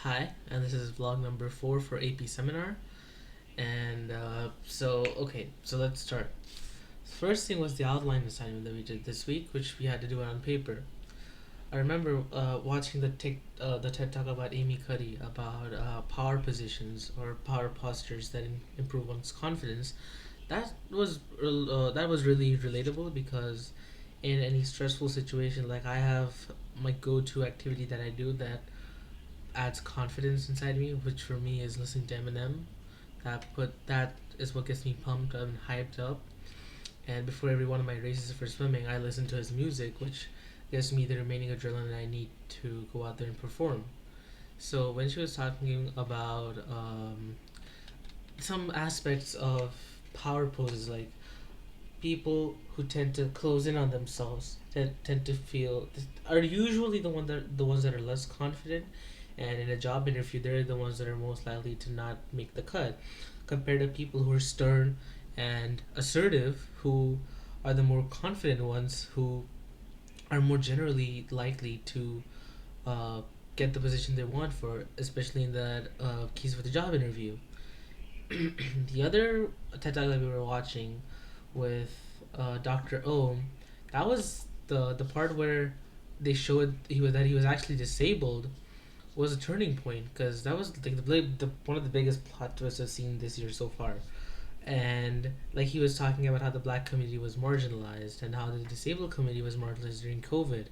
Hi, and this is vlog number 4 for AP Seminar. So let's start. First thing was the outline assignment that we did this week, which we had to do it on paper. I remember watching the TED Talk about Amy Cuddy about power positions or power postures that improve one's confidence. That was really relatable because in any stressful situation, like I have my go-to activity that I do that adds confidence inside me, which for me is listening to Eminem. That is what gets me pumped and hyped up. And before every one of my races for swimming, I listen to his music, which gives me the remaining adrenaline I need to go out there and perform. So when she was talking about some aspects of power poses, like people who tend to close in on themselves, tend to feel are usually the ones that are less confident, and in a job interview, they're the ones that are most likely to not make the cut, compared to people who are stern and assertive, who are the more confident ones, who are more generally likely to uh, get the position they want for, especially in that case with the job interview. The other TED Talk that we were watching with Dr. O, that was the part where they showed he was actually disabled, was a turning point, because that was like the one of the biggest plot twists I've seen this year so far. And like he was talking about how the black community was marginalized and how the disabled community was marginalized during COVID,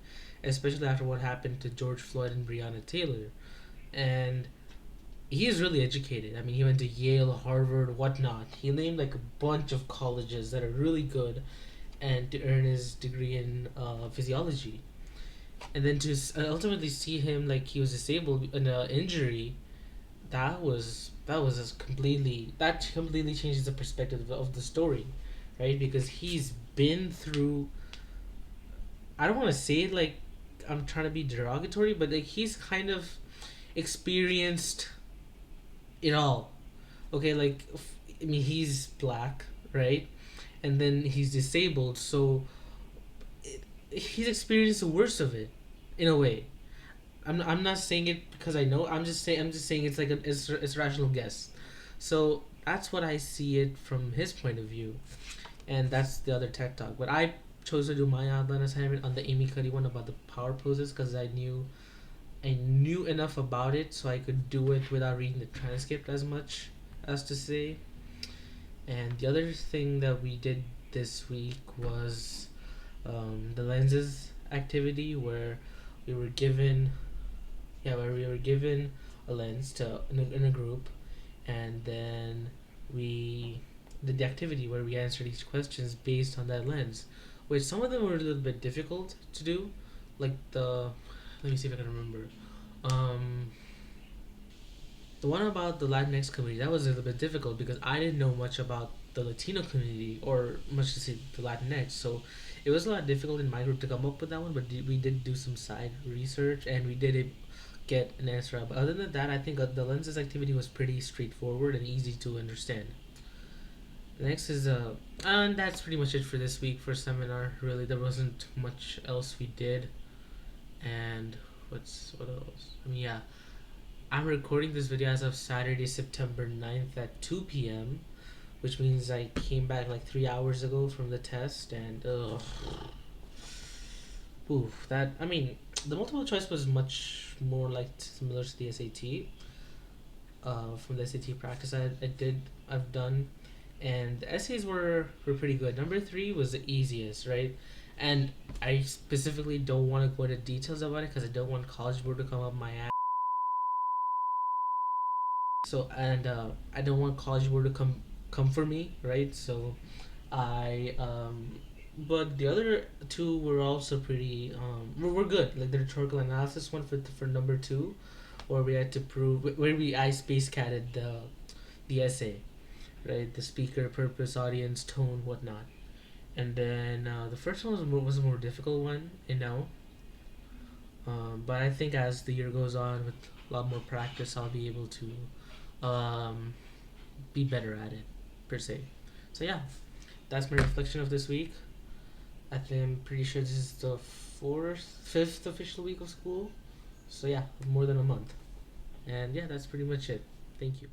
especially after what happened to George Floyd and Breonna Taylor. And he is really educated. I mean, he went to Yale, Harvard, whatnot. He named like a bunch of colleges that are really good, and to earn his degree in physiology. And then to ultimately see him like he was disabled in an injury, that completely changes the perspective of the story, right? Because he's been through. I don't want to say it like I'm trying to be derogatory, but like he's kind of experienced it all. Okay, like I mean he's black, right? And then he's disabled, so he's experienced the worst of it, in a way. I'm not saying it because I know. I'm just saying it's like it's a rational guess. So that's what I see it from his point of view, and that's the other tech talk. But I chose to do my outline assignment on the Amy Cuddy one about the power poses because I knew enough about it so I could do it without reading the transcript as much as to say. And the other thing that we did this week was the lenses activity where we were given where we were given a lens in a group, and then we did the activity where we answered each questions based on that lens, which some of them were a little bit difficult to do, like the let me see if I can remember. Um, the one about the Latinx community, that was a little bit difficult because I didn't know much about the Latino community or much to say the Latinx, so it was a lot difficult in my group to come up with that one. But we did do some side research and we did get an answer out. But other than that, I think the lenses activity was pretty straightforward and easy to understand. Next is and that's pretty much it for this week for seminar. Really, there wasn't much else we did. And what else? I mean, yeah, I'm recording this video as of Saturday, September 9th at 2 p.m., which means I came back like 3 hours ago from the test, and oof, that I mean, the multiple choice was much more like similar to the SAT. From the SAT practice I've done, and the essays were pretty good. Number three was the easiest, right? And I specifically don't want to go into details about it because I don't want College Board to come up my ass. So and I don't want College Board to come for me, right? So I but the other two were also pretty were good. Like the rhetorical analysis one for number two, where we had to prove where we I space catted the essay, right? The speaker, purpose, audience, tone, whatnot. And then the first one was a more difficult one, you know. But I think as the year goes on, with a lot more practice, I'll be able to be better at it, per se. So yeah, that's my reflection of this week. I'm pretty sure this is the fifth official week of school. So yeah, more than a month. And yeah, that's pretty much it. Thank you.